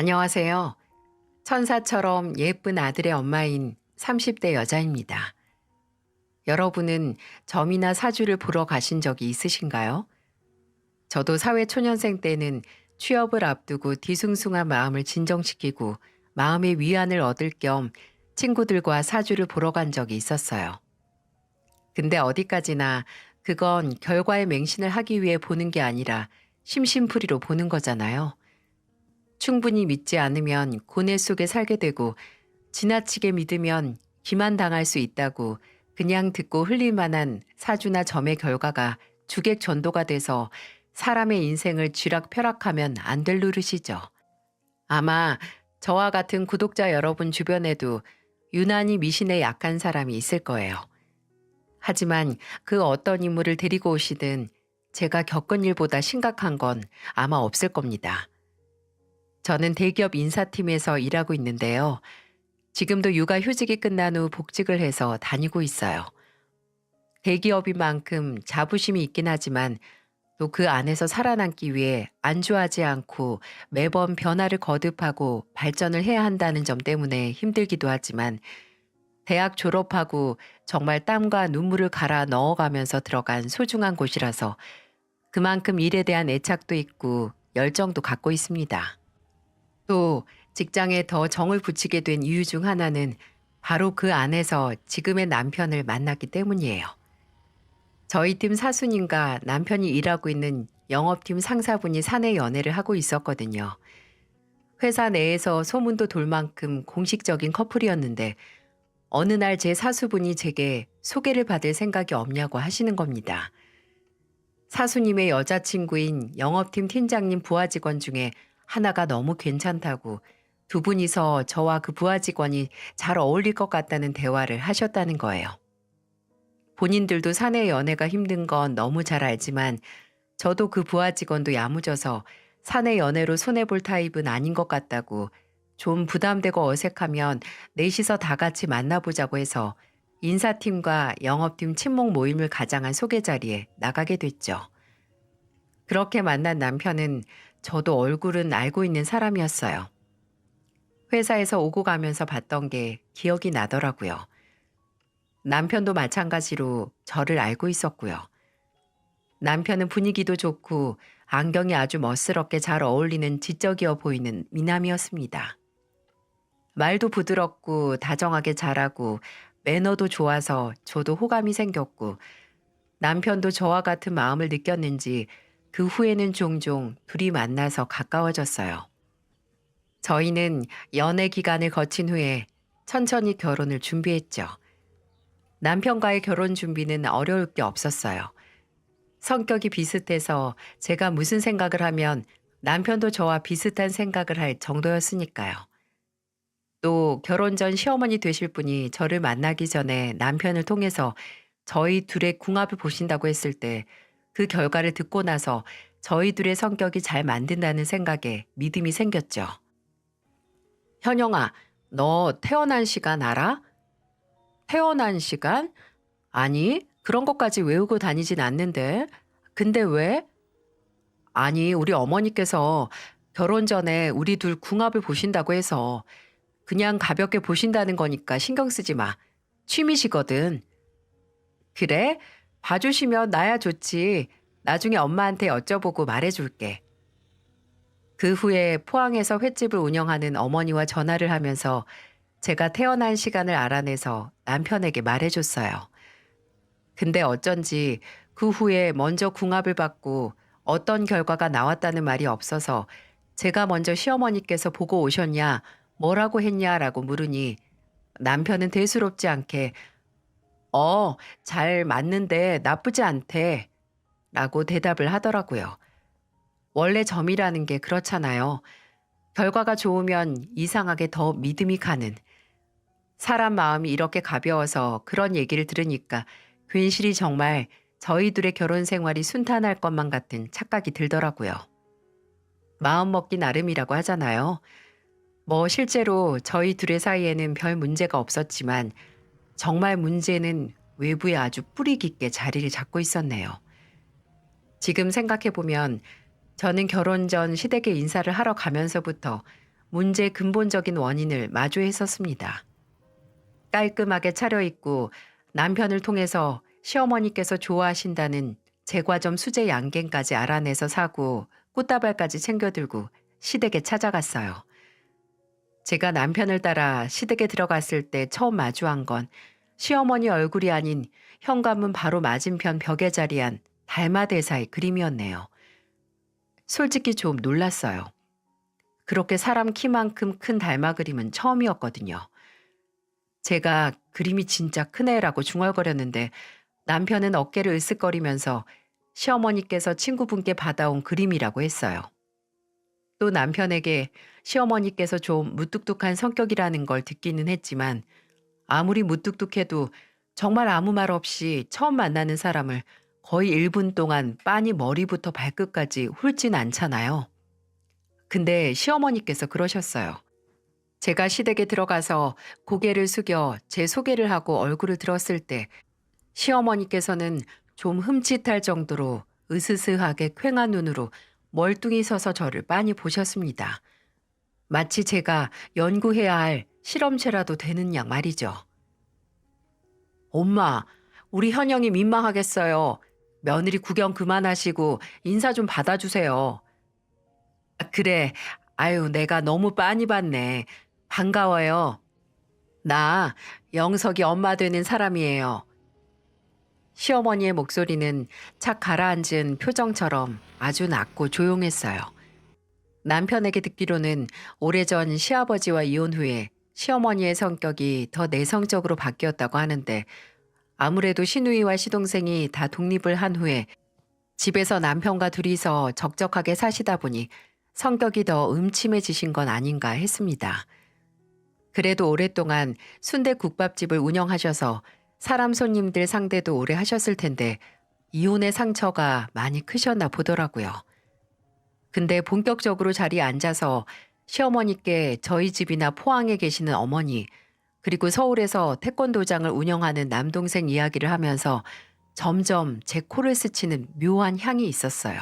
안녕하세요. 천사처럼 예쁜 아들의 엄마인 30대 여자입니다. 여러분은 점이나 사주를 보러 가신 적이 있으신가요? 저도 사회초년생 때는 취업을 앞두고 뒤숭숭한 마음을 진정시키고 마음의 위안을 얻을 겸 친구들과 사주를 보러 간 적이 있었어요. 근데 어디까지나 그건 결과에 맹신을 하기 위해 보는 게 아니라 심심풀이로 보는 거잖아요. 충분히 믿지 않으면 고뇌 속에 살게 되고 지나치게 믿으면 기만당할 수 있다고 그냥 듣고 흘릴 만한 사주나 점의 결과가 주객전도가 돼서 사람의 인생을 쥐락펴락하면 안 될 노릇이죠. 아마 저와 같은 구독자 여러분 주변에도 유난히 미신에 약한 사람이 있을 거예요. 하지만 그 어떤 인물을 데리고 오시든 제가 겪은 일보다 심각한 건 아마 없을 겁니다. 저는 대기업 인사팀에서 일하고 있는데요. 지금도 육아 휴직이 끝난 후 복직을 해서 다니고 있어요. 대기업인 만큼 자부심이 있긴 하지만 또 그 안에서 살아남기 위해 안주하지 않고 매번 변화를 거듭하고 발전을 해야 한다는 점 때문에 힘들기도 하지만 대학 졸업하고 정말 땀과 눈물을 갈아 넣어가면서 들어간 소중한 곳이라서 그만큼 일에 대한 애착도 있고 열정도 갖고 있습니다. 또 직장에 더 정을 붙이게 된 이유 중 하나는 바로 그 안에서 지금의 남편을 만났기 때문이에요. 저희 팀 사수님과 남편이 일하고 있는 영업팀 상사분이 사내 연애를 하고 있었거든요. 회사 내에서 소문도 돌 만큼 공식적인 커플이었는데 어느 날 제 사수분이 제게 소개를 받을 생각이 없냐고 하시는 겁니다. 사수님의 여자친구인 영업팀 팀장님 부하 직원 중에 하나가 너무 괜찮다고 두 분이서 저와 그 부하 직원이 잘 어울릴 것 같다는 대화를 하셨다는 거예요. 본인들도 사내 연애가 힘든 건 너무 잘 알지만 저도 그 부하 직원도 야무져서 사내 연애로 손해볼 타입은 아닌 것 같다고 좀 부담되고 어색하면 넷이서 다 같이 만나보자고 해서 인사팀과 영업팀 친목 모임을 가장한 소개 자리에 나가게 됐죠. 그렇게 만난 남편은 저도 얼굴은 알고 있는 사람이었어요. 회사에서 오고 가면서 봤던 게 기억이 나더라고요. 남편도 마찬가지로 저를 알고 있었고요. 남편은 분위기도 좋고 안경이 아주 멋스럽게 잘 어울리는 지적이어 보이는 미남이었습니다. 말도 부드럽고 다정하게 잘하고 매너도 좋아서 저도 호감이 생겼고 남편도 저와 같은 마음을 느꼈는지 그 후에는 종종 둘이 만나서 가까워졌어요. 저희는 연애 기간을 거친 후에 천천히 결혼을 준비했죠. 남편과의 결혼 준비는 어려울 게 없었어요. 성격이 비슷해서 제가 무슨 생각을 하면 남편도 저와 비슷한 생각을 할 정도였으니까요. 또 결혼 전 시어머니 되실 분이 저를 만나기 전에 남편을 통해서 저희 둘의 궁합을 보신다고 했을 때 그 결과를 듣고 나서 저희 둘의 성격이 잘 맞는다는 생각에 믿음이 생겼죠. 현영아, 너 태어난 시간 알아? 태어난 시간? 아니, 그런 것까지 외우고 다니진 않는데. 근데 왜? 아니, 우리 어머니께서 결혼 전에 우리 둘 궁합을 보신다고 해서 그냥 가볍게 보신다는 거니까 신경 쓰지 마. 취미시거든. 그래? 봐주시면 나야 좋지. 나중에 엄마한테 여쭤보고 말해줄게. 그 후에 포항에서 횟집을 운영하는 어머니와 전화를 하면서 제가 태어난 시간을 알아내서 남편에게 말해줬어요. 근데 어쩐지 그 후에 먼저 궁합을 받고 어떤 결과가 나왔다는 말이 없어서 제가 먼저 시어머니께서 보고 오셨냐, 뭐라고 했냐라고 물으니 남편은 대수롭지 않게 잘 맞는데 나쁘지 않대 라고 대답을 하더라고요. 원래 점이라는 게 그렇잖아요. 결과가 좋으면 이상하게 더 믿음이 가는. 사람 마음이 이렇게 가벼워서 그런 얘기를 들으니까 괜시리 정말 저희 둘의 결혼 생활이 순탄할 것만 같은 착각이 들더라고요. 마음 먹기 나름이라고 하잖아요. 뭐 실제로 저희 둘의 사이에는 별 문제가 없었지만 정말 문제는 외부에 아주 뿌리 깊게 자리를 잡고 있었네요. 지금 생각해보면 저는 결혼 전 시댁에 인사를 하러 가면서부터 문제의 근본적인 원인을 마주했었습니다. 깔끔하게 차려입고 남편을 통해서 시어머니께서 좋아하신다는 제과점 수제 양갱까지 알아내서 사고 꽃다발까지 챙겨들고 시댁에 찾아갔어요. 제가 남편을 따라 시댁에 들어갔을 때 처음 마주한 건 시어머니 얼굴이 아닌 현관문 바로 맞은편 벽에 자리한 달마대사의 그림이었네요. 솔직히 좀 놀랐어요. 그렇게 사람 키만큼 큰 달마 그림은 처음이었거든요. 제가 그림이 진짜 크네라고 중얼거렸는데 남편은 어깨를 으쓱거리면서 시어머니께서 친구분께 받아온 그림이라고 했어요. 또 남편에게 시어머니께서 좀 무뚝뚝한 성격이라는 걸 듣기는 했지만 아무리 무뚝뚝해도 정말 아무 말 없이 처음 만나는 사람을 거의 1분 동안 빤히 머리부터 발끝까지 훑진 않잖아요. 근데 시어머니께서 그러셨어요. 제가 시댁에 들어가서 고개를 숙여 제 소개를 하고 얼굴을 들었을 때 시어머니께서는 좀 흠칫할 정도로 으스스하게 퀭한 눈으로 멀뚱히 서서 저를 빤히 보셨습니다. 마치 제가 연구해야 할 실험체라도 되는 양 말이죠. 엄마, 우리 현영이 민망하겠어요. 며느리 구경 그만하시고 인사 좀 받아주세요. 아, 그래. 아유, 내가 너무 빤히 봤네. 반가워요. 나 영석이 엄마 되는 사람이에요. 시어머니의 목소리는 착 가라앉은 표정처럼 아주 낮고 조용했어요. 남편에게 듣기로는 오래전 시아버지와 이혼 후에 시어머니의 성격이 더 내성적으로 바뀌었다고 하는데 아무래도 시누이와 시동생이 다 독립을 한 후에 집에서 남편과 둘이서 적적하게 사시다 보니 성격이 더 음침해지신 건 아닌가 했습니다. 그래도 오랫동안 순대국밥집을 운영하셔서 사람 손님들 상대도 오래 하셨을 텐데 이혼의 상처가 많이 크셨나 보더라고요. 근데 본격적으로 자리에 앉아서 시어머니께 저희 집이나 포항에 계시는 어머니, 그리고 서울에서 태권도장을 운영하는 남동생 이야기를 하면서 점점 제 코를 스치는 묘한 향이 있었어요.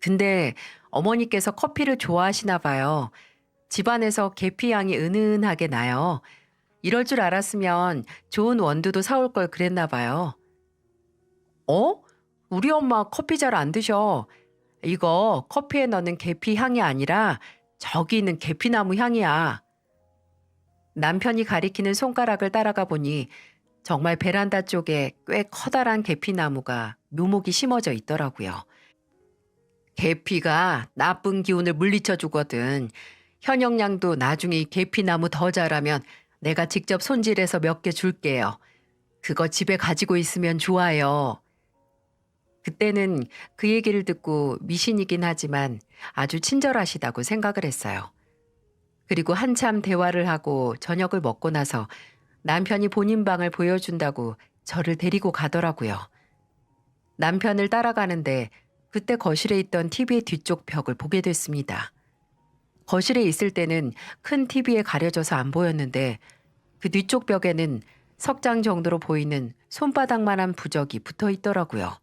근데 어머니께서 커피를 좋아하시나 봐요. 집안에서 계피 향이 은은하게 나요. 이럴 줄 알았으면 좋은 원두도 사올 걸 그랬나 봐요. 어? 우리 엄마 커피 잘 안 드셔. 이거 커피에 넣는 계피 향이 아니라 저기 있는 계피나무 향이야. 남편이 가리키는 손가락을 따라가 보니 정말 베란다 쪽에 꽤 커다란 계피나무가 묘목이 심어져 있더라고요. 계피가 나쁜 기운을 물리쳐 주거든. 현영양도 나중에 이 계피나무 더 자라면 내가 직접 손질해서 몇 개 줄게요. 그거 집에 가지고 있으면 좋아요. 그때는 그 얘기를 듣고 미신이긴 하지만 아주 친절하시다고 생각을 했어요. 그리고 한참 대화를 하고 저녁을 먹고 나서 남편이 본인 방을 보여준다고 저를 데리고 가더라고요. 남편을 따라가는데 그때 거실에 있던 TV의 뒤쪽 벽을 보게 됐습니다. 거실에 있을 때는 큰 TV에 가려져서 안 보였는데 그 뒤쪽 벽에는 석장 정도로 보이는 손바닥만한 부적이 붙어 있더라고요.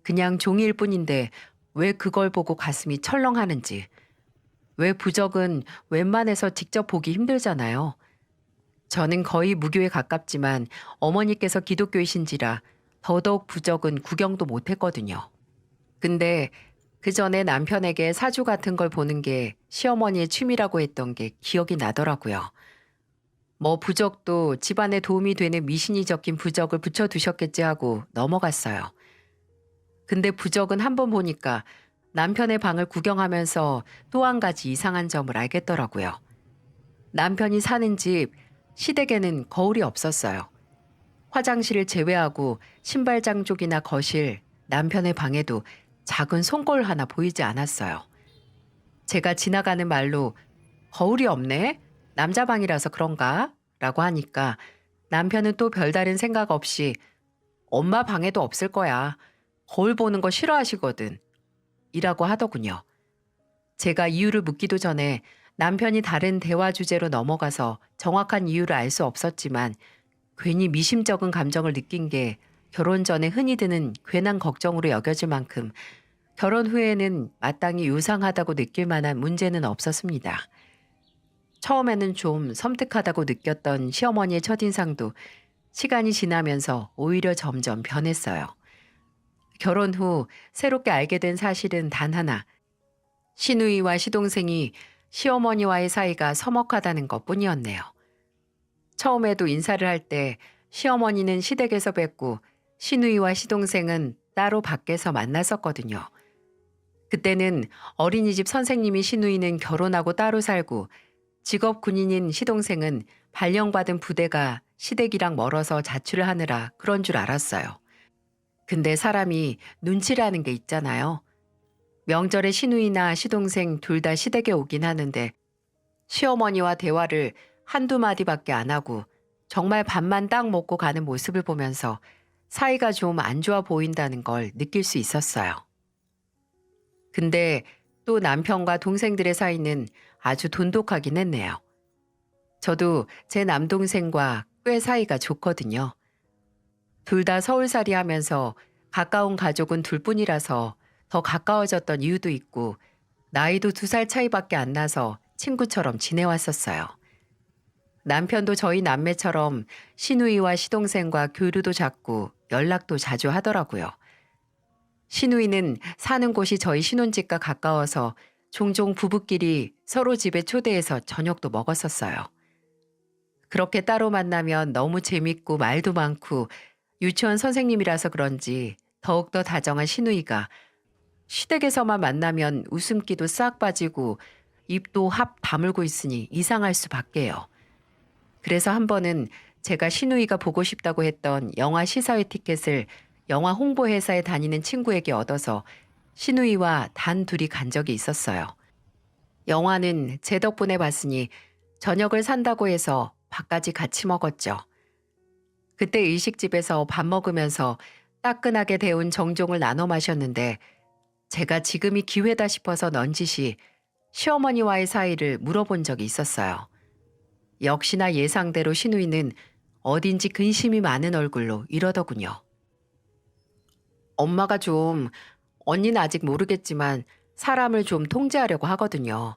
그냥 종이일 뿐인데 왜 그걸 보고 가슴이 철렁하는지. 왜 부적은 웬만해서 직접 보기 힘들잖아요. 저는 거의 무교에 가깝지만 어머니께서 기독교이신지라 더더욱 부적은 구경도 못했거든요. 근데 그 전에 남편에게 사주 같은 걸 보는 게 시어머니의 취미라고 했던 게 기억이 나더라고요. 뭐 부적도 집안에 도움이 되는 미신이 적힌 부적을 붙여두셨겠지 하고 넘어갔어요. 근데 부적은 한번 보니까 남편의 방을 구경하면서 또 한 가지 이상한 점을 알겠더라고요. 남편이 사는 집 시댁에는 거울이 없었어요. 화장실을 제외하고 신발장 쪽이나 거실, 남편의 방에도 작은 손거울 하나 보이지 않았어요. 제가 지나가는 말로 거울이 없네? 남자 방이라서 그런가? 라고 하니까 남편은 또 별다른 생각 없이 엄마 방에도 없을 거야. 거울 보는 거 싫어하시거든. 이라고 하더군요. 제가 이유를 묻기도 전에 남편이 다른 대화 주제로 넘어가서 정확한 이유를 알 수 없었지만 괜히 미심쩍은 감정을 느낀 게 결혼 전에 흔히 드는 괜한 걱정으로 여겨질 만큼 결혼 후에는 마땅히 요상하다고 느낄 만한 문제는 없었습니다. 처음에는 좀 섬뜩하다고 느꼈던 시어머니의 첫인상도 시간이 지나면서 오히려 점점 변했어요. 결혼 후 새롭게 알게 된 사실은 단 하나. 시누이와 시동생이 시어머니와의 사이가 서먹하다는 것 뿐이었네요. 처음에도 인사를 할 때 시어머니는 시댁에서 뵙고 시누이와 시동생은 따로 밖에서 만났었거든요. 그때는 어린이집 선생님이 시누이는 결혼하고 따로 살고 직업 군인인 시동생은 발령받은 부대가 시댁이랑 멀어서 자취를 하느라 그런 줄 알았어요. 근데 사람이 눈치라는 게 있잖아요. 명절에 시누이나 시동생 둘 다 시댁에 오긴 하는데 시어머니와 대화를 한두 마디밖에 안 하고 정말 밥만 딱 먹고 가는 모습을 보면서 사이가 좀 안 좋아 보인다는 걸 느낄 수 있었어요. 근데 또 남편과 동생들의 사이는 아주 돈독하긴 했네요. 저도 제 남동생과 꽤 사이가 좋거든요. 둘 다 서울살이 하면서 가까운 가족은 둘뿐이라서 더 가까워졌던 이유도 있고 나이도 2살 차이밖에 안 나서 친구처럼 지내왔었어요. 남편도 저희 남매처럼 시누이와 시동생과 교류도 잦고 연락도 자주 하더라고요. 시누이는 사는 곳이 저희 신혼집과 가까워서 종종 부부끼리 서로 집에 초대해서 저녁도 먹었었어요. 그렇게 따로 만나면 너무 재밌고 말도 많고 유치원 선생님이라서 그런지 더욱더 다정한 시누이가 시댁에서만 만나면 웃음기도 싹 빠지고 입도 합 다물고 있으니 이상할 수밖에요. 그래서 한 번은 제가 시누이가 보고 싶다고 했던 영화 시사회 티켓을 영화 홍보회사에 다니는 친구에게 얻어서 시누이와 단 둘이 간 적이 있었어요. 영화는 제 덕분에 봤으니 저녁을 산다고 해서 밥까지 같이 먹었죠. 그때 일식집에서 밥 먹으면서 따끈하게 데운 정종을 나눠 마셨는데 제가 지금이 기회다 싶어서 넌지시 시어머니와의 사이를 물어본 적이 있었어요. 역시나 예상대로 시누이는 어딘지 근심이 많은 얼굴로 이러더군요. 엄마가 좀, 언니는 아직 모르겠지만 사람을 좀 통제하려고 하거든요.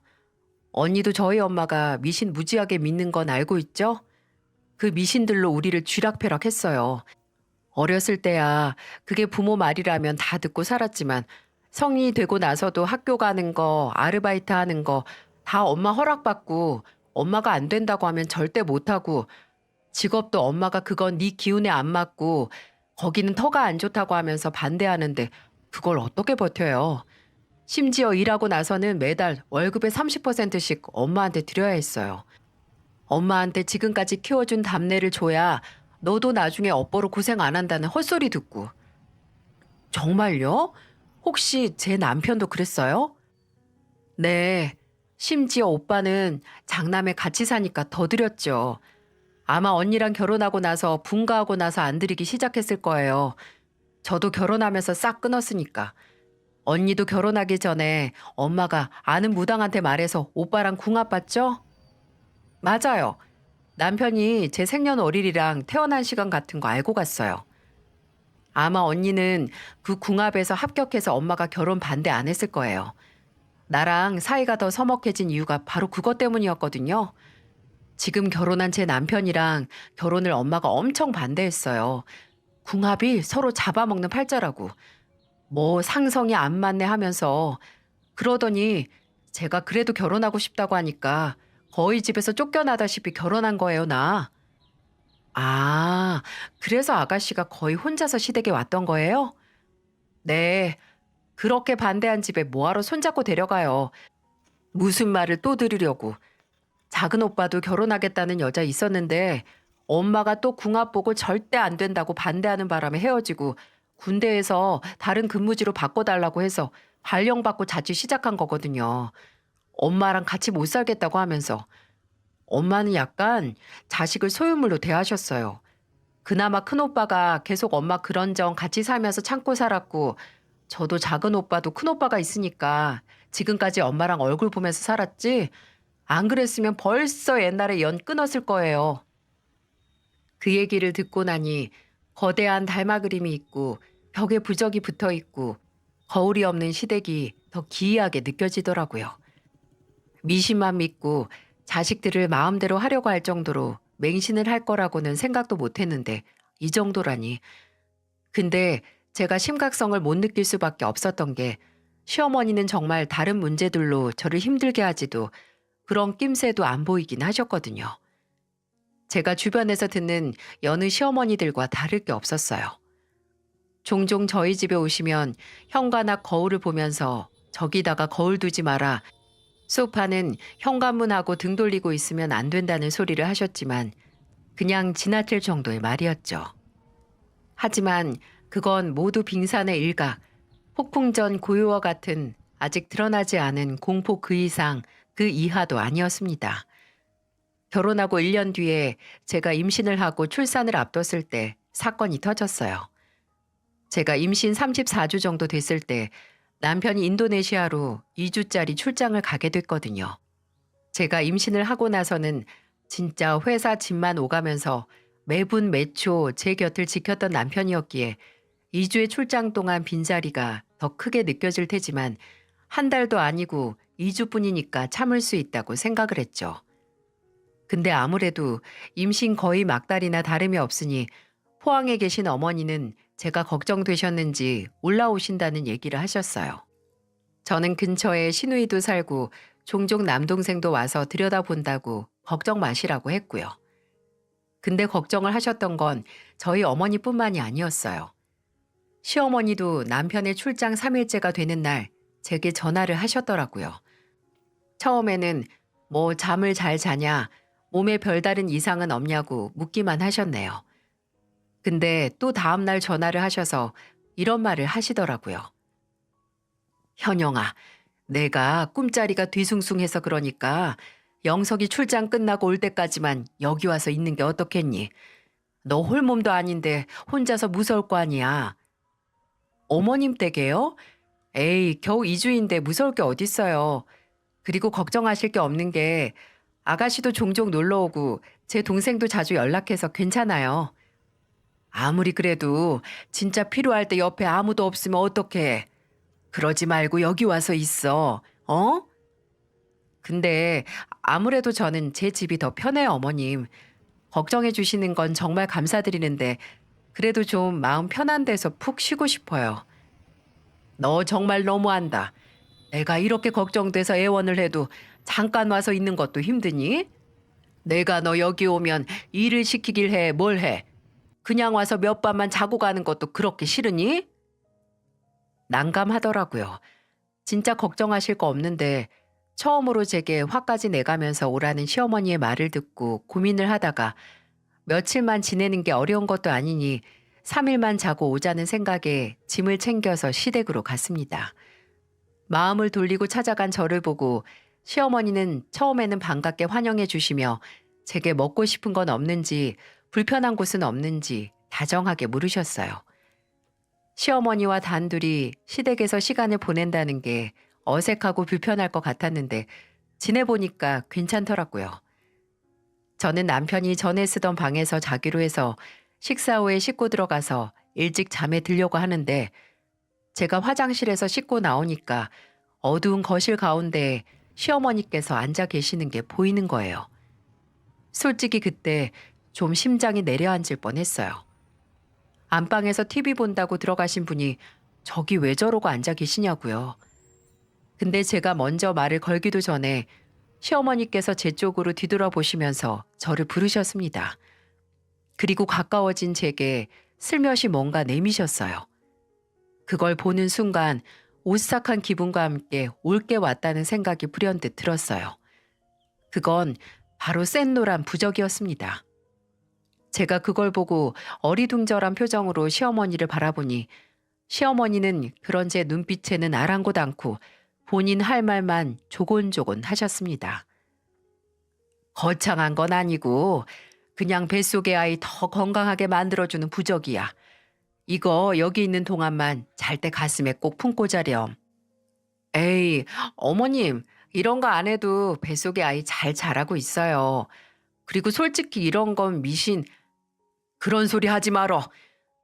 언니도 저희 엄마가 미신 무지하게 믿는 건 알고 있죠? 그 미신들로 우리를 쥐락펴락했어요. 어렸을 때야 그게 부모 말이라면 다 듣고 살았지만 성인이 되고 나서도 학교 가는 거, 아르바이트 하는 거 다 엄마 허락받고 엄마가 안 된다고 하면 절대 못하고 직업도 엄마가 그건 네 기운에 안 맞고 거기는 터가 안 좋다고 하면서 반대하는데 그걸 어떻게 버텨요. 심지어 일하고 나서는 매달 월급의 30%씩 엄마한테 드려야 했어요. 엄마한테 지금까지 키워준 답례를 줘야 너도 나중에 업보로 고생 안 한다는 헛소리 듣고. 정말요? 혹시 제 남편도 그랬어요? 네. 심지어 오빠는 장남에 같이 사니까 더 드렸죠. 아마 언니랑 결혼하고 나서 분가하고 나서 안 드리기 시작했을 거예요. 저도 결혼하면서 싹 끊었으니까. 언니도 결혼하기 전에 엄마가 아는 무당한테 말해서 오빠랑 궁합 봤죠? 맞아요. 남편이 제 생년월일이랑 태어난 시간 같은 거 알고 갔어요. 아마 언니는 그 궁합에서 합격해서 엄마가 결혼 반대 안 했을 거예요. 나랑 사이가 더 서먹해진 이유가 바로 그것 때문이었거든요. 지금 결혼한 제 남편이랑 결혼을 엄마가 엄청 반대했어요. 궁합이 서로 잡아먹는 팔자라고. 뭐 상성이 안 맞네 하면서 그러더니 제가 그래도 결혼하고 싶다고 하니까 거의 집에서 쫓겨나다시피 결혼한 거예요, 나. 아, 그래서 아가씨가 거의 혼자서 시댁에 왔던 거예요? 네, 그렇게 반대한 집에 뭐하러 손잡고 데려가요. 무슨 말을 또 들으려고. 작은 오빠도 결혼하겠다는 여자 있었는데 엄마가 또 궁합 보고 절대 안 된다고 반대하는 바람에 헤어지고 군대에서 다른 근무지로 바꿔달라고 해서 발령받고 자취 시작한 거거든요. 엄마랑 같이 못 살겠다고 하면서. 엄마는 약간 자식을 소유물로 대하셨어요. 그나마 큰오빠가 계속 엄마 그런 점 같이 살면서 참고 살았고 저도 작은 오빠도 큰오빠가 있으니까 지금까지 엄마랑 얼굴 보면서 살았지 안 그랬으면 벌써 옛날에 연 끊었을 거예요. 그 얘기를 듣고 나니 거대한 달마 그림이 있고 벽에 부적이 붙어 있고 거울이 없는 시댁이 더 기이하게 느껴지더라고요. 미신만 믿고 자식들을 마음대로 하려고 할 정도로 맹신을 할 거라고는 생각도 못 했는데 이 정도라니. 근데 제가 심각성을 못 느낄 수밖에 없었던 게 시어머니는 정말 다른 문제들로 저를 힘들게 하지도 그런 낌새도 안 보이긴 하셨거든요. 제가 주변에서 듣는 여느 시어머니들과 다를 게 없었어요. 종종 저희 집에 오시면 현관 앞 거울을 보면서 저기다가 거울 두지 마라. 소파는 현관문하고 등 돌리고 있으면 안 된다는 소리를 하셨지만 그냥 지나칠 정도의 말이었죠. 하지만 그건 모두 빙산의 일각, 폭풍 전 고요와 같은 아직 드러나지 않은 공포 그 이상 그 이하도 아니었습니다. 결혼하고 1년 뒤에 제가 임신을 하고 출산을 앞뒀을 때 사건이 터졌어요. 제가 임신 34주 정도 됐을 때 남편이 인도네시아로 2주짜리 출장을 가게 됐거든요. 제가 임신을 하고 나서는 진짜 회사 집만 오가면서 매분 매초 제 곁을 지켰던 남편이었기에 2주의 출장 동안 빈자리가 더 크게 느껴질 테지만 한 달도 아니고 2주뿐이니까 참을 수 있다고 생각을 했죠. 근데 아무래도 임신 거의 막달이나 다름이 없으니 포항에 계신 어머니는 제가 걱정되셨는지 올라오신다는 얘기를 하셨어요. 저는 근처에 시누이도 살고 종종 남동생도 와서 들여다본다고 걱정 마시라고 했고요. 근데 걱정을 하셨던 건 저희 어머니뿐만이 아니었어요. 시어머니도 남편의 출장 3일째가 되는 날 제게 전화를 하셨더라고요. 처음에는 뭐 잠을 잘 자냐, 몸에 별다른 이상은 없냐고 묻기만 하셨네요. 근데 또 다음날 전화를 하셔서 이런 말을 하시더라고요. 현영아, 내가 꿈자리가 뒤숭숭해서 그러니까 영석이 출장 끝나고 올 때까지만 여기 와서 있는 게 어떻겠니? 너 홀몸도 아닌데 혼자서 무서울 거 아니야. 어머님 댁에요? 에이, 겨우 2주인데 무서울 게 어딨어요. 그리고 걱정하실 게 없는 게 아가씨도 종종 놀러 오고 제 동생도 자주 연락해서 괜찮아요. 아무리 그래도 진짜 필요할 때 옆에 아무도 없으면 어떡해. 그러지 말고 여기 와서 있어. 어? 근데 아무래도 저는 제 집이 더 편해요, 어머님. 걱정해 주시는 건 정말 감사드리는데 그래도 좀 마음 편한 데서 푹 쉬고 싶어요. 너 정말 너무한다. 내가 이렇게 걱정돼서 애원을 해도 잠깐 와서 있는 것도 힘드니? 내가 너 여기 오면 일을 시키길 해, 뭘 해? 그냥 와서 몇 밤만 자고 가는 것도 그렇게 싫으니? 난감하더라고요. 진짜 걱정하실 거 없는데 처음으로 제게 화까지 내가면서 오라는 시어머니의 말을 듣고 고민을 하다가 며칠만 지내는 게 어려운 것도 아니니 3일만 자고 오자는 생각에 짐을 챙겨서 시댁으로 갔습니다. 마음을 돌리고 찾아간 저를 보고 시어머니는 처음에는 반갑게 환영해 주시며 제게 먹고 싶은 건 없는지 불편한 곳은 없는지 다정하게 물으셨어요. 시어머니와 단둘이 시댁에서 시간을 보낸다는 게 어색하고 불편할 것 같았는데 지내보니까 괜찮더라고요. 저는 남편이 전에 쓰던 방에서 자기로 해서 식사 후에 씻고 들어가서 일찍 잠에 들려고 하는데 제가 화장실에서 씻고 나오니까 어두운 거실 가운데 시어머니께서 앉아 계시는 게 보이는 거예요. 솔직히 그때 좀 심장이 내려앉을 뻔했어요. 안방에서 TV 본다고 들어가신 분이 저기 왜 저러고 앉아 계시냐고요. 근데 제가 먼저 말을 걸기도 전에 시어머니께서 제 쪽으로 뒤돌아보시면서 저를 부르셨습니다. 그리고 가까워진 제게 슬며시 뭔가 내미셨어요. 그걸 보는 순간 오싹한 기분과 함께 올게 왔다는 생각이 불현듯 들었어요. 그건 바로 센노란 부적이었습니다. 제가 그걸 보고 어리둥절한 표정으로 시어머니를 바라보니 시어머니는 그런 제 눈빛에는 아랑곳 않고 본인 할 말만 조곤조곤 하셨습니다. 거창한 건 아니고 그냥 뱃속의 아이 더 건강하게 만들어주는 부적이야. 이거 여기 있는 동안만 잘 때 가슴에 꼭 품고 자렴. 에이, 어머님, 이런 거 안 해도 뱃속의 아이 잘 자라고 있어요. 그리고 솔직히 이런 건 미신, 그런 소리 하지 말어.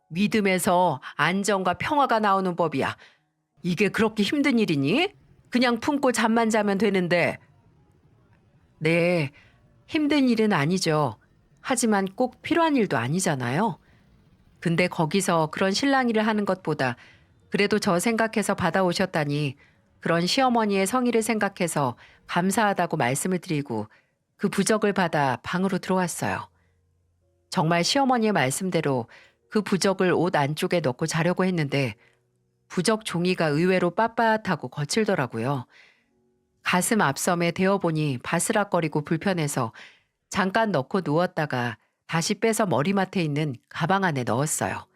믿음에서 안정과 평화가 나오는 법이야. 이게 그렇게 힘든 일이니? 그냥 품고 잠만 자면 되는데. 네, 힘든 일은 아니죠. 하지만 꼭 필요한 일도 아니잖아요. 근데 거기서 그런 실랑이를 하는 것보다 그래도 저 생각해서 받아오셨다니 그런 시어머니의 성의를 생각해서 감사하다고 말씀을 드리고 그 부적을 받아 방으로 들어왔어요. 정말 시어머니의 말씀대로 그 부적을 옷 안쪽에 넣고 자려고 했는데 부적 종이가 의외로 빳빳하고 거칠더라고요. 가슴 앞섬에 대어보니 바스락거리고 불편해서 잠깐 넣고 누웠다가 다시 빼서 머리맡에 있는 가방 안에 넣었어요.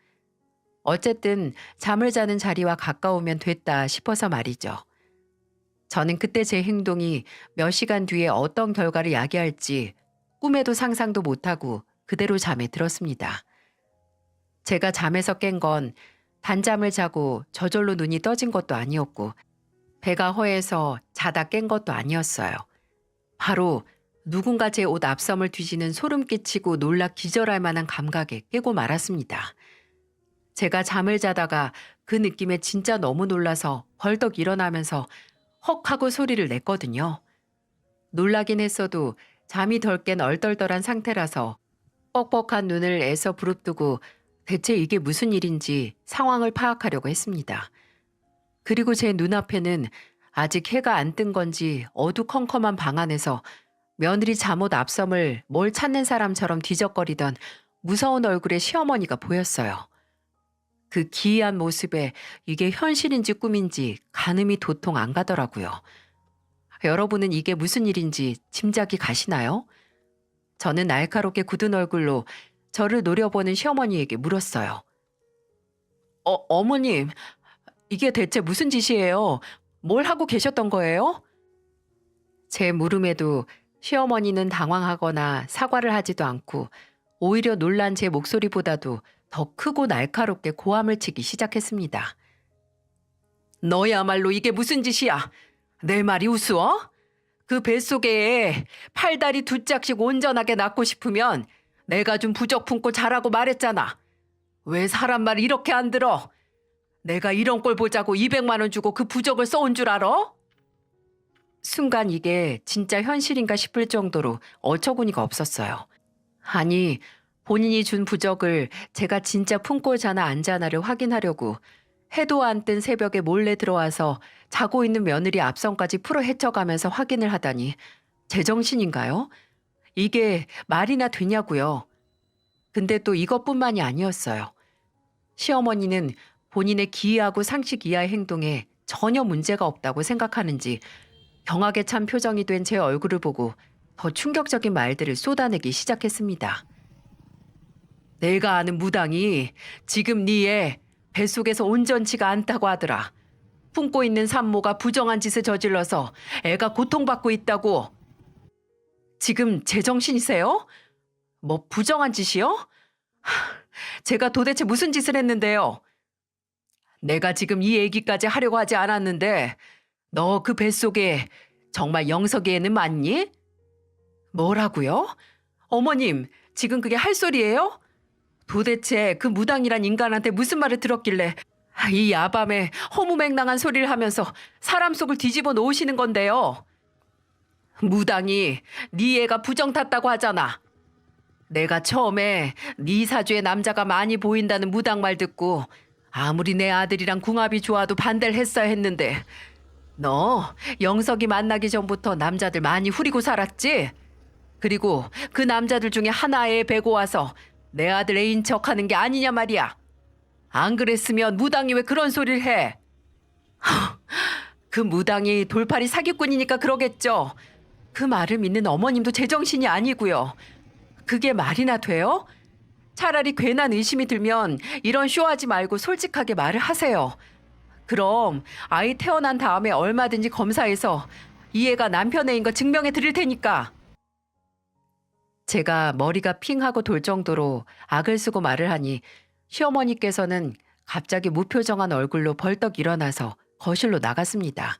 어쨌든 잠을 자는 자리와 가까우면 됐다 싶어서 말이죠. 저는 그때 제 행동이 몇 시간 뒤에 어떤 결과를 야기할지 꿈에도 상상도 못하고 그대로 잠에 들었습니다. 제가 잠에서 깬 건 단잠을 자고 저절로 눈이 떠진 것도 아니었고 배가 허해서 자다 깬 것도 아니었어요. 바로 누군가 제 옷 앞섬을 뒤지는 소름 끼치고 놀라 기절할 만한 감각에 깨고 말았습니다. 제가 잠을 자다가 그 느낌에 진짜 너무 놀라서 벌떡 일어나면서 헉 하고 소리를 냈거든요. 놀라긴 했어도 잠이 덜 깬 얼떨떨한 상태라서 뻑뻑한 눈을 애써 부릅뜨고 대체 이게 무슨 일인지 상황을 파악하려고 했습니다. 그리고 제 눈앞에는 아직 해가 안 뜬 건지 어두컴컴한 방 안에서 며느리 잠옷 앞섬을 뭘 찾는 사람처럼 뒤적거리던 무서운 얼굴의 시어머니가 보였어요. 그 기이한 모습에 이게 현실인지 꿈인지 가늠이 도통 안 가더라고요. 여러분은 이게 무슨 일인지 짐작이 가시나요? 저는 날카롭게 굳은 얼굴로 저를 노려보는 시어머니에게 물었어요. 어머님, 이게 대체 무슨 짓이에요? 뭘 하고 계셨던 거예요? 제 물음에도 시어머니는 당황하거나 사과를 하지도 않고 오히려 놀란 제 목소리보다도 더 크고 날카롭게 고함을 치기 시작했습니다. 너야말로 이게 무슨 짓이야? 내 말이 우스워? 그 뱃속에 팔다리 두 짝씩 온전하게 낳고 싶으면 내가 좀 부적 품고 자라고 말했잖아. 왜 사람 말 이렇게 안 들어? 내가 이런 꼴 보자고 200만 원 주고 그 부적을 써온 줄 알아? 순간 이게 진짜 현실인가 싶을 정도로 어처구니가 없었어요. 아니, 본인이 준 부적을 제가 진짜 품고 자나 안 자나를 확인하려고 해도 안 뜬 새벽에 몰래 들어와서 자고 있는 며느리 앞선까지 풀어 헤쳐가면서 확인을 하다니 제정신인가요? 이게 말이나 되냐고요. 근데 또 이것뿐만이 아니었어요. 시어머니는 본인의 기이하고 상식 이하의 행동에 전혀 문제가 없다고 생각하는지 경악에 찬 표정이 된 제 얼굴을 보고 더 충격적인 말들을 쏟아내기 시작했습니다. 내가 아는 무당이 지금 네 애 뱃속에서 온전치가 않다고 하더라. 품고 있는 산모가 부정한 짓을 저질러서 애가 고통받고 있다고. 지금 제정신이세요? 뭐 부정한 짓이요? 제가 도대체 무슨 짓을 했는데요? 내가 지금 이 얘기까지 하려고 하지 않았는데 너 그 뱃속에 정말 영석이 애는 맞니? 뭐라고요? 어머님, 지금 그게 할 소리예요? 도대체 그 무당이란 인간한테 무슨 말을 들었길래 이 야밤에 허무맹랑한 소리를 하면서 사람 속을 뒤집어 놓으시는 건데요. 무당이 네 애가 부정 탔다고 하잖아. 내가 처음에 네 사주에 남자가 많이 보인다는 무당 말 듣고 아무리 내 아들이랑 궁합이 좋아도 반대를 했어야 했는데 너 영석이 만나기 전부터 남자들 많이 후리고 살았지? 그리고 그 남자들 중에 하나에 베고 와서 내 아들 애인 척하는 게 아니냐 말이야. 안 그랬으면 무당이 왜 그런 소리를 해? 그 무당이 돌팔이 사기꾼이니까 그러겠죠. 그 말을 믿는 어머님도 제정신이 아니고요. 그게 말이나 돼요? 차라리 괜한 의심이 들면 이런 쇼하지 말고 솔직하게 말을 하세요. 그럼 아이 태어난 다음에 얼마든지 검사해서 이 애가 남편 애인 거 증명해 드릴 테니까. 제가 머리가 핑하고 돌 정도로 악을 쓰고 말을 하니 시어머니께서는 갑자기 무표정한 얼굴로 벌떡 일어나서 거실로 나갔습니다.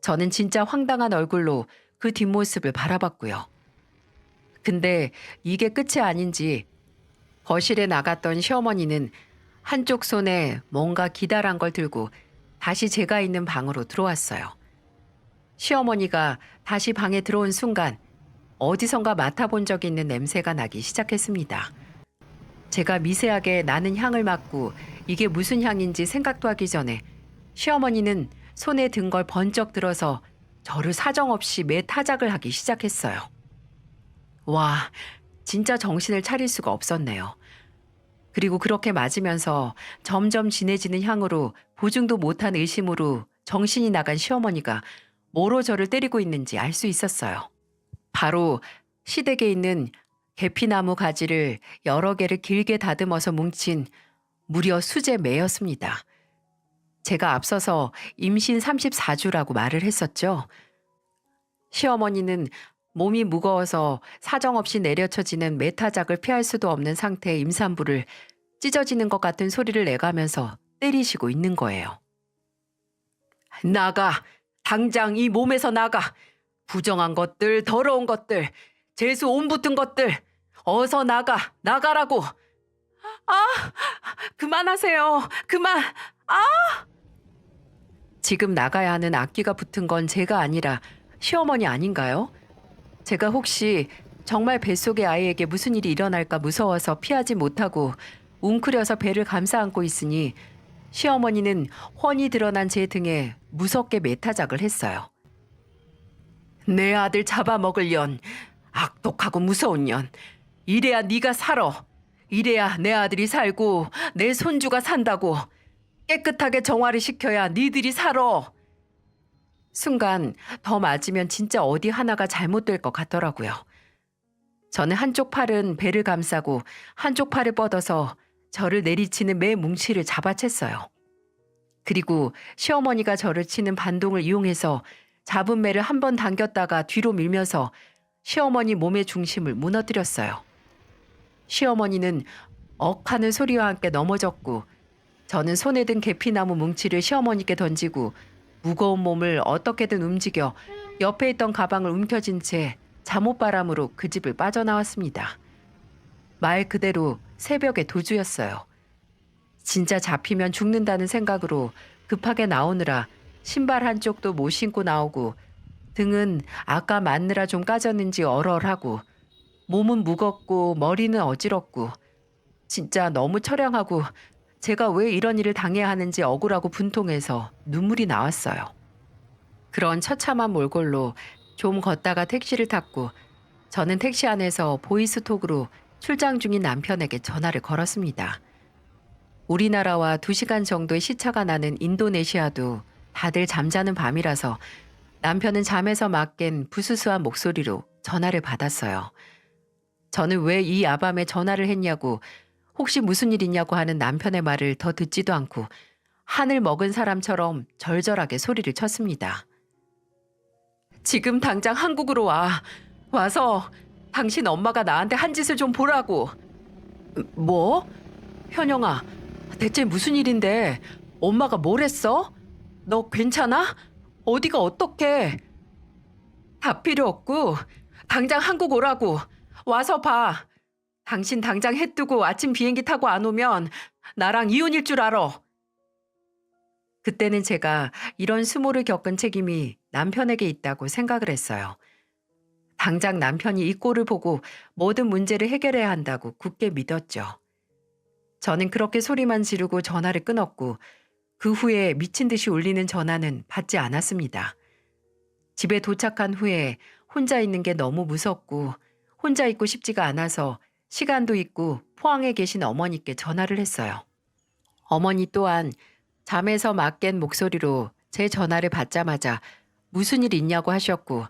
저는 진짜 황당한 얼굴로 그 뒷모습을 바라봤고요. 근데 이게 끝이 아닌지 거실에 나갔던 시어머니는 한쪽 손에 뭔가 기다란 걸 들고 다시 제가 있는 방으로 들어왔어요. 시어머니가 다시 방에 들어온 순간 어디선가 맡아본 적 있는 냄새가 나기 시작했습니다. 제가 미세하게 나는 향을 맡고 이게 무슨 향인지 생각도 하기 전에 시어머니는 손에 든 걸 번쩍 들어서 저를 사정없이 매타작을 하기 시작했어요. 와, 진짜 정신을 차릴 수가 없었네요. 그리고 그렇게 맞으면서 점점 진해지는 향으로 보증도 못한 의심으로 정신이 나간 시어머니가 뭐로 저를 때리고 있는지 알 수 있었어요. 바로 시댁에 있는 계피나무 가지를 여러 개를 길게 다듬어서 뭉친 무려 수제 매였습니다. 제가 앞서서 임신 34주라고 말을 했었죠. 시어머니는 몸이 무거워서 사정없이 내려쳐지는 매타작을 피할 수도 없는 상태의 임산부를 찢어지는 것 같은 소리를 내가면서 때리시고 있는 거예요. 나가! 당장 이 몸에서 나가! 부정한 것들, 더러운 것들, 재수 온 붙은 것들, 어서 나가! 나가라고! 그만하세요! 그만! 지금 나가야 하는 악기가 붙은 건 제가 아니라 시어머니 아닌가요? 제가 혹시 정말 뱃속의 아이에게 무슨 일이 일어날까 무서워서 피하지 못하고 웅크려서 배를 감싸 안고 있으니 시어머니는 훤히 드러난 제 등에 무섭게 매타작을 했어요. 내 아들 잡아먹을 년, 악독하고 무서운 년. 이래야 네가 살아. 이래야 내 아들이 살고 내 손주가 산다고. 깨끗하게 정화를 시켜야 니들이 살아. 순간 더 맞으면 진짜 어디 하나가 잘못될 것 같더라고요. 저는 한쪽 팔은 배를 감싸고 한쪽 팔을 뻗어서 저를 내리치는 매 뭉치를 잡아챘어요. 그리고 시어머니가 저를 치는 반동을 이용해서 잡은 매를 한 번 당겼다가 뒤로 밀면서 시어머니 몸의 중심을 무너뜨렸어요. 시어머니는 억하는 소리와 함께 넘어졌고 저는 손에 든 계피나무 뭉치를 시어머니께 던지고 무거운 몸을 어떻게든 움직여 옆에 있던 가방을 움켜쥔 채 잠옷바람으로 그 집을 빠져나왔습니다. 말 그대로 새벽의 도주였어요. 진짜 잡히면 죽는다는 생각으로 급하게 나오느라 신발 한쪽도 못 신고 나오고 등은 아까 맞느라 좀 까졌는지 얼얼하고 몸은 무겁고 머리는 어지럽고 진짜 너무 처량하고 제가 왜 이런 일을 당해야 하는지 억울하고 분통해서 눈물이 나왔어요. 그런 처참한 몰골로 좀 걷다가 택시를 탔고 저는 택시 안에서 보이스톡으로 출장 중인 남편에게 전화를 걸었습니다. 우리나라와 2시간 정도의 시차가 나는 인도네시아도 다들 잠자는 밤이라서 남편은 잠에서 막 깬 부스스한 목소리로 전화를 받았어요. 저는 왜 이 야밤에 전화를 했냐고 혹시 무슨 일 있냐고 하는 남편의 말을 더 듣지도 않고 하늘 먹은 사람처럼 절절하게 소리를 쳤습니다. 지금 당장 한국으로 와. 와서 당신 엄마가 나한테 한 짓을 좀 보라고. 뭐? 현영아, 대체 무슨 일인데? 엄마가 뭘 했어? 너 괜찮아? 어디가 어떡해? 다 필요 없고 당장 한국 오라고. 와서 봐. 당신 당장 해 뜨고 아침 비행기 타고 안 오면 나랑 이혼일 줄 알아. 그때는 제가 이런 수모를 겪은 책임이 남편에게 있다고 생각을 했어요. 당장 남편이 이 꼴을 보고 모든 문제를 해결해야 한다고 굳게 믿었죠. 저는 그렇게 소리만 지르고 전화를 끊었고 그 후에 미친 듯이 울리는 전화는 받지 않았습니다. 집에 도착한 후에 혼자 있는 게 너무 무섭고 혼자 있고 싶지가 않아서 시간도 있고 포항에 계신 어머니께 전화를 했어요. 어머니 또한 잠에서 막 깬 목소리로 제 전화를 받자마자 무슨 일 있냐고 하셨고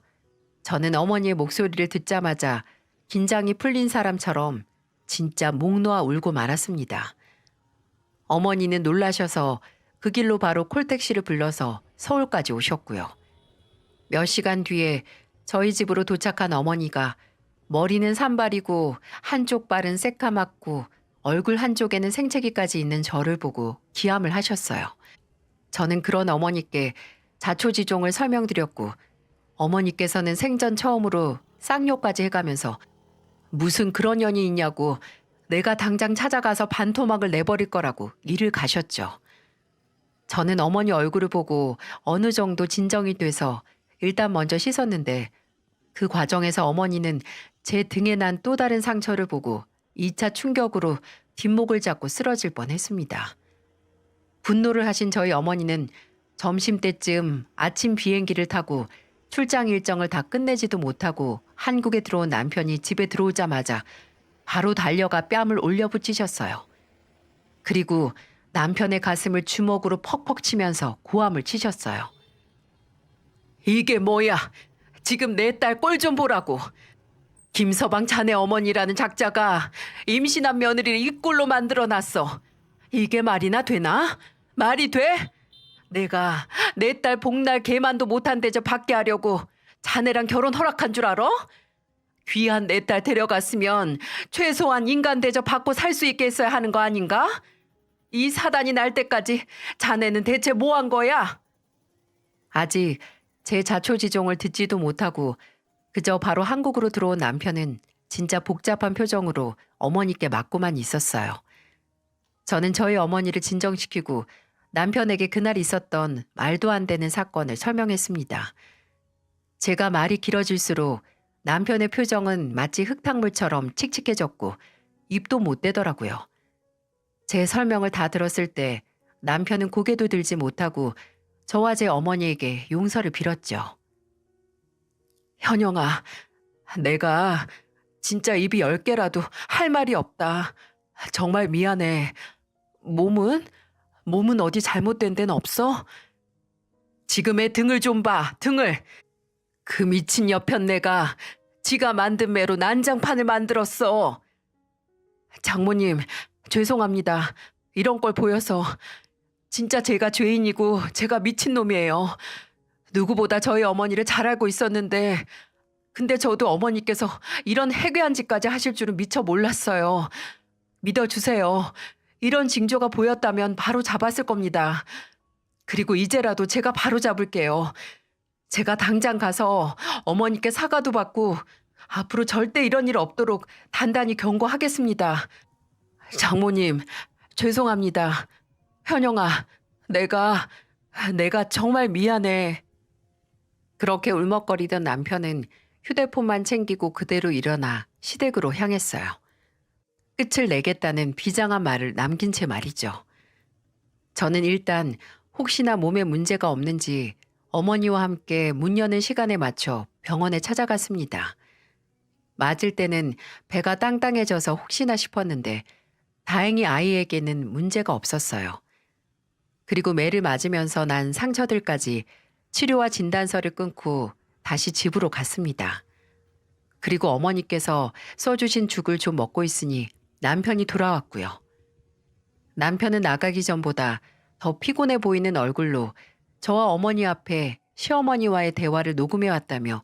저는 어머니의 목소리를 듣자마자 긴장이 풀린 사람처럼 진짜 목 놓아 울고 말았습니다. 어머니는 놀라셔서 그 길로 바로 콜택시를 불러서 서울까지 오셨고요. 몇 시간 뒤에 저희 집으로 도착한 어머니가 머리는 산발이고 한쪽 발은 새까맣고 얼굴 한쪽에는 생채기까지 있는 저를 보고 기함을 하셨어요. 저는 그런 어머니께 자초지종을 설명드렸고 어머니께서는 생전 처음으로 쌍욕까지 해가면서 무슨 그런 년이 있냐고 내가 당장 찾아가서 반토막을 내버릴 거라고 일을 가셨죠. 저는 어머니 얼굴을 보고 어느 정도 진정이 돼서 일단 먼저 씻었는데 그 과정에서 어머니는 제 등에 난 또 다른 상처를 보고 2차 충격으로 뒷목을 잡고 쓰러질 뻔했습니다. 분노를 하신 저희 어머니는 점심때쯤 아침 비행기를 타고 출장 일정을 다 끝내지도 못하고 한국에 들어온 남편이 집에 들어오자마자 바로 달려가 뺨을 올려붙이셨어요. 그리고 남편의 가슴을 주먹으로 퍽퍽 치면서 고함을 치셨어요. 이게 뭐야? 지금 내 딸 꼴 좀 보라고. 김서방 자네 어머니라는 작자가 임신한 며느리를 이 꼴로 만들어놨어. 이게 말이나 되나? 말이 돼? 내가 내 딸 복날 개만도 못한 데저 받게 하려고 자네랑 결혼 허락한 줄 알아? 귀한 내 딸 데려갔으면 최소한 인간 대접 받고 살 수 있게 했어야 하는 거 아닌가? 이 사단이 날 때까지 자네는 대체 뭐 한 거야? 아직 제 자초지종을 듣지도 못하고 그저 바로 한국으로 들어온 남편은 진짜 복잡한 표정으로 어머니께 맞고만 있었어요. 저는 저희 어머니를 진정시키고 남편에게 그날 있었던 말도 안 되는 사건을 설명했습니다. 제가 말이 길어질수록 남편의 표정은 마치 흙탕물처럼 칙칙해졌고 입도 못 대더라고요. 제 설명을 다 들었을 때 남편은 고개도 들지 못하고 저와 제 어머니에게 용서를 빌었죠. 현영아, 내가 진짜 입이 10개라도 할 말이 없다. 정말 미안해. 몸은? 몸은 어디 잘못된 데는 없어? 지금의 등을 좀 봐, 등을. 그 미친 여편네가 지가 만든 매로 난장판을 만들었어. 장모님, 죄송합니다. 이런 걸 보여서. 진짜 제가 죄인이고 제가 미친놈이에요. 누구보다 저희 어머니를 잘 알고 있었는데 근데 저도 어머니께서 이런 해괴한 짓까지 하실 줄은 미처 몰랐어요. 믿어주세요. 이런 징조가 보였다면 바로 잡았을 겁니다. 그리고 이제라도 제가 바로 잡을게요. 제가 당장 가서 어머니께 사과도 받고 앞으로 절대 이런 일 없도록 단단히 경고하겠습니다. 장모님, 죄송합니다. 현영아, 내가 정말 미안해. 그렇게 울먹거리던 남편은 휴대폰만 챙기고 그대로 일어나 시댁으로 향했어요. 끝을 내겠다는 비장한 말을 남긴 채 말이죠. 저는 일단 혹시나 몸에 문제가 없는지 어머니와 함께 문 여는 시간에 맞춰 병원에 찾아갔습니다. 맞을 때는 배가 땅땅해져서 혹시나 싶었는데 다행히 아이에게는 문제가 없었어요. 그리고 매를 맞으면서 난 상처들까지 치료와 진단서를 끊고 다시 집으로 갔습니다. 그리고 어머니께서 써주신 죽을 좀 먹고 있으니 남편이 돌아왔고요. 남편은 나가기 전보다 더 피곤해 보이는 얼굴로 저와 어머니 앞에 시어머니와의 대화를 녹음해 왔다며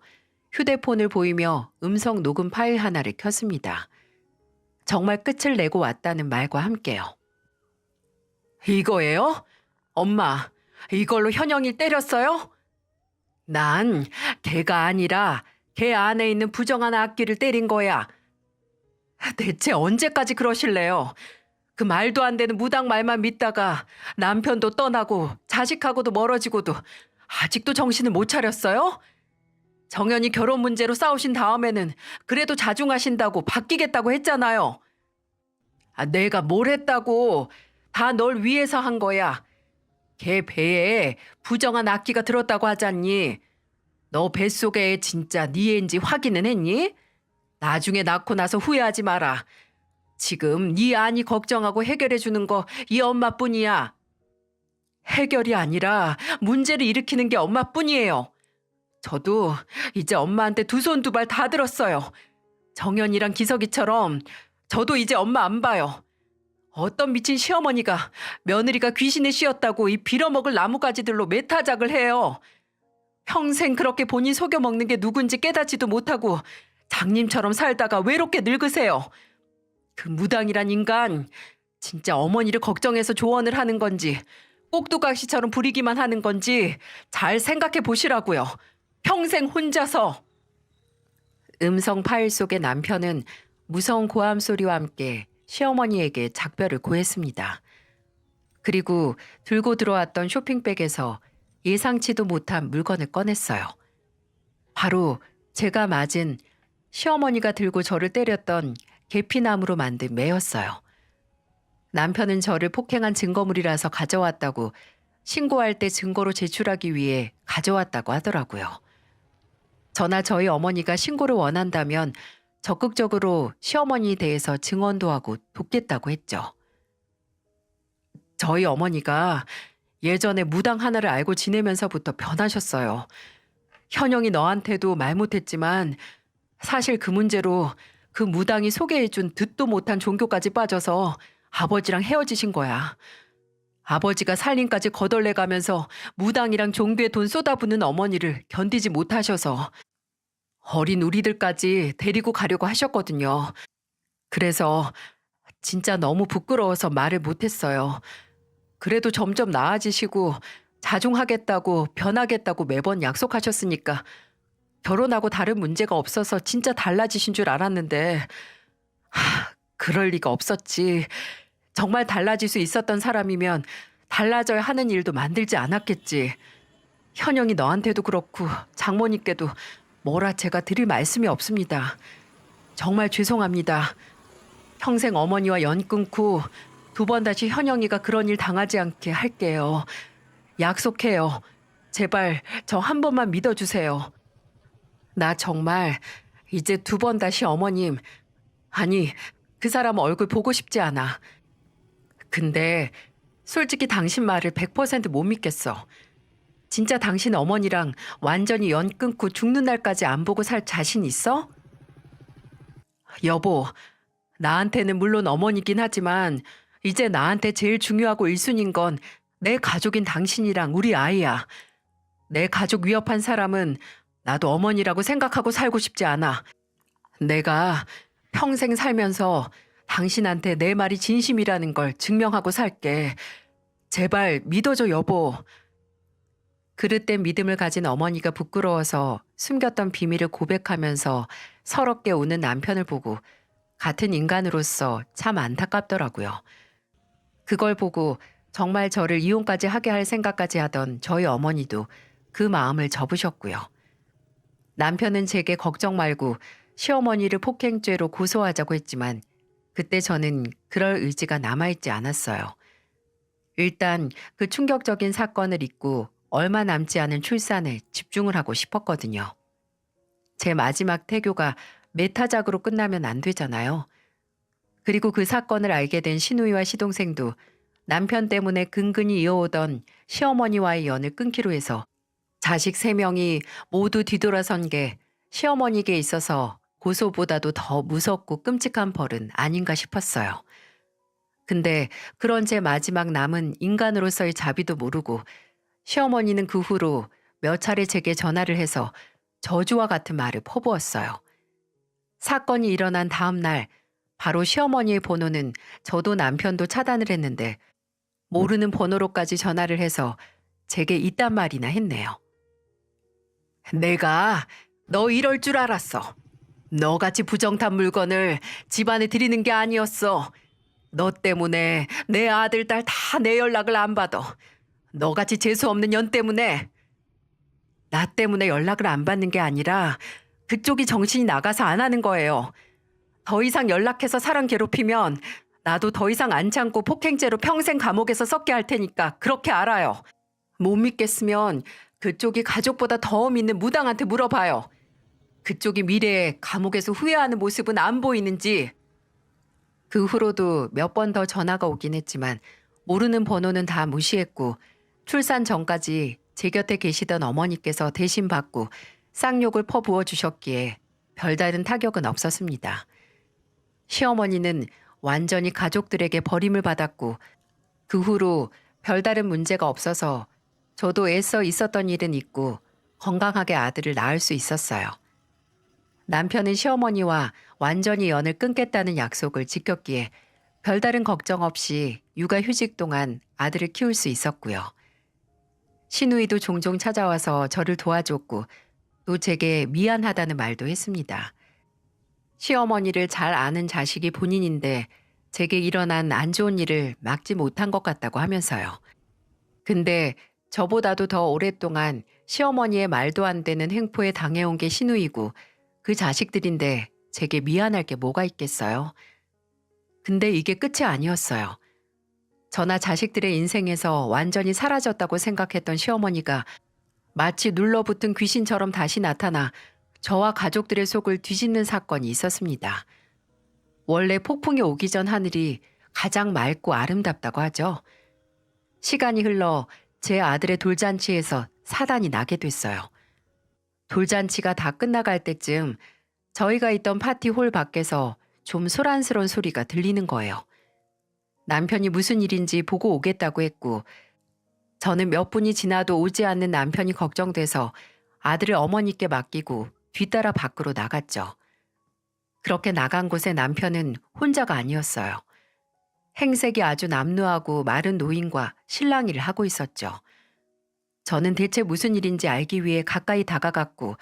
휴대폰을 보이며 음성 녹음 파일 하나를 켰습니다. 정말 끝을 내고 왔다는 말과 함께요. 이거예요? 엄마, 이걸로 현영이 때렸어요? 난 걔가 아니라 걔 안에 있는 부정한 악기를 때린 거야. 대체 언제까지 그러실래요? 그 말도 안 되는 무당 말만 믿다가 남편도 떠나고 자식하고도 멀어지고도 아직도 정신을 못 차렸어요? 정연이 결혼 문제로 싸우신 다음에는 그래도 자중하신다고 바뀌겠다고 했잖아요. 내가 뭘 했다고. 다 널 위해서 한 거야. 걔 배에 부정한 악기가 들었다고 하잖니. 너 뱃속에 진짜 네 애인지 확인은 했니? 나중에 낳고 나서 후회하지 마라. 지금 네 아니 걱정하고 해결해 주는 거 이 엄마뿐이야. 해결이 아니라 문제를 일으키는 게 엄마뿐이에요. 저도 이제 엄마한테 두 손 두 발 다 들었어요. 정연이랑 기석이처럼 저도 이제 엄마 안 봐요. 어떤 미친 시어머니가 며느리가 귀신에 씌었다고 이 빌어먹을 나무가지들로 매타작을 해요. 평생 그렇게 본인 속여먹는 게 누군지 깨닫지도 못하고 장님처럼 살다가 외롭게 늙으세요. 그 무당이란 인간 진짜 어머니를 걱정해서 조언을 하는 건지 꼭두각시처럼 부리기만 하는 건지 잘 생각해 보시라고요. 평생 혼자서. 음성 파일 속의 남편은 무서운 고함 소리와 함께 시어머니에게 작별을 고했습니다. 그리고 들고 들어왔던 쇼핑백에서 예상치도 못한 물건을 꺼냈어요. 바로 제가 맞은 시어머니가 들고 저를 때렸던 계피나무로 만든 매였어요. 남편은 저를 폭행한 증거물이라서 가져왔다고 신고할 때 증거로 제출하기 위해 가져왔다고 하더라고요. 저나 저희 어머니가 신고를 원한다면 적극적으로 시어머니에 대해서 증언도 하고 돕겠다고 했죠. 저희 어머니가 예전에 무당 하나를 알고 지내면서부터 변하셨어요. 현영이 너한테도 말 못했지만 사실 그 문제로 그 무당이 소개해준 듣도 못한 종교까지 빠져서 아버지랑 헤어지신 거야. 아버지가 살림까지 거덜내가면서 무당이랑 종교에 돈 쏟아붓는 어머니를 견디지 못하셔서 어린 우리들까지 데리고 가려고 하셨거든요. 그래서 진짜 너무 부끄러워서 말을 못했어요. 그래도 점점 나아지시고 자중하겠다고 변하겠다고 매번 약속하셨으니까 결혼하고 다른 문제가 없어서 진짜 달라지신 줄 알았는데 그럴 리가 없었지. 정말 달라질 수 있었던 사람이면 달라져야 하는 일도 만들지 않았겠지. 현영이 너한테도 그렇고 장모님께도 뭐라 제가 드릴 말씀이 없습니다. 정말 죄송합니다. 평생 어머니와 연 끊고 두 번 다시 현영이가 그런 일 당하지 않게 할게요. 약속해요. 제발 저 한 번만 믿어주세요. 나 정말 이제 두 번 다시 어머님, 아니 그 사람 얼굴 보고 싶지 않아. 근데 솔직히 당신 말을 100%못 믿겠어. 진짜 당신 어머니랑 완전히 연 끊고 죽는 날까지 안 보고 살 자신 있어? 여보, 나한테는 물론 어머니긴 하지만 이제 나한테 제일 중요하고 1순위인 건 내 가족인 당신이랑 우리 아이야. 내 가족 위협한 사람은 나도 어머니라고 생각하고 살고 싶지 않아. 내가 평생 살면서 당신한테 내 말이 진심이라는 걸 증명하고 살게. 제발 믿어줘, 여보. 그릇된 믿음을 가진 어머니가 부끄러워서 숨겼던 비밀을 고백하면서 서럽게 우는 남편을 보고 같은 인간으로서 참 안타깝더라고요. 그걸 보고 정말 저를 이혼까지 하게 할 생각까지 하던 저희 어머니도 그 마음을 접으셨고요. 남편은 제게 걱정 말고 시어머니를 폭행죄로 고소하자고 했지만 그때 저는 그럴 의지가 남아있지 않았어요. 일단 그 충격적인 사건을 잊고 얼마 남지 않은 출산에 집중을 하고 싶었거든요. 제 마지막 태교가 메타작으로 끝나면 안 되잖아요. 그리고 그 사건을 알게 된 시누이와 시동생도 남편 때문에 근근히 이어오던 시어머니와의 연을 끊기로 해서 자식 3명이 모두 뒤돌아선 게 시어머니에게 있어서 고소보다도 더 무섭고 끔찍한 벌은 아닌가 싶었어요. 근데 그런 제 마지막 남은 인간으로서의 자비도 모르고 시어머니는 그 후로 몇 차례 제게 전화를 해서 저주와 같은 말을 퍼부었어요. 사건이 일어난 다음 날 바로 시어머니의 번호는 저도 남편도 차단을 했는데 모르는 번호로까지 전화를 해서 제게 이딴 말이나 했네요. 내가 너 이럴 줄 알았어. 너같이 부정탄 물건을 집안에 들이는 게 아니었어. 너 때문에 내 아들, 딸 다 내 연락을 안 받아. 너같이 재수없는 년 때문에. 나 때문에 연락을 안 받는 게 아니라 그쪽이 정신이 나가서 안 하는 거예요. 더 이상 연락해서 사람 괴롭히면 나도 더 이상 안 참고 폭행죄로 평생 감옥에서 썩게 할 테니까 그렇게 알아요. 못 믿겠으면 그쪽이 가족보다 더 믿는 무당한테 물어봐요. 그쪽이 미래에 감옥에서 후회하는 모습은 안 보이는지. 그 후로도 몇 번 더 전화가 오긴 했지만 모르는 번호는 다 무시했고 출산 전까지 제 곁에 계시던 어머니께서 대신 받고 쌍욕을 퍼부어 주셨기에 별다른 타격은 없었습니다. 시어머니는 완전히 가족들에게 버림을 받았고 그 후로 별다른 문제가 없어서 저도 애써 있었던 일은 잊고 건강하게 아들을 낳을 수 있었어요. 남편은 시어머니와 완전히 연을 끊겠다는 약속을 지켰기에 별다른 걱정 없이 육아휴직 동안 아들을 키울 수 있었고요. 시누이도 종종 찾아와서 저를 도와줬고 또 제게 미안하다는 말도 했습니다. 시어머니를 잘 아는 자식이 본인인데 제게 일어난 안 좋은 일을 막지 못한 것 같다고 하면서요. 근데 저보다도 더 오랫동안 시어머니의 말도 안 되는 행포에 당해온 게 시누이고 그 자식들인데 제게 미안할 게 뭐가 있겠어요. 근데 이게 끝이 아니었어요. 저나 자식들의 인생에서 완전히 사라졌다고 생각했던 시어머니가 마치 눌러붙은 귀신처럼 다시 나타나 저와 가족들의 속을 뒤집는 사건이 있었습니다. 원래 폭풍이 오기 전 하늘이 가장 맑고 아름답다고 하죠. 시간이 흘러 제 아들의 돌잔치에서 사단이 나게 됐어요. 돌잔치가 다 끝나갈 때쯤 저희가 있던 파티 홀 밖에서 좀 소란스러운 소리가 들리는 거예요. 남편이 무슨 일인지 보고 오겠다고 했고 저는 몇 분이 지나도 오지 않는 남편이 걱정돼서 아들을 어머니께 맡기고 뒤따라 밖으로 나갔죠. 그렇게 나간 곳에 남편은 혼자가 아니었어요. 행색이 아주 남루하고 마른 노인과 실랑이를 하고 있었죠. 저는 대체 무슨 일인지 알기 위해 가까이 다가갔고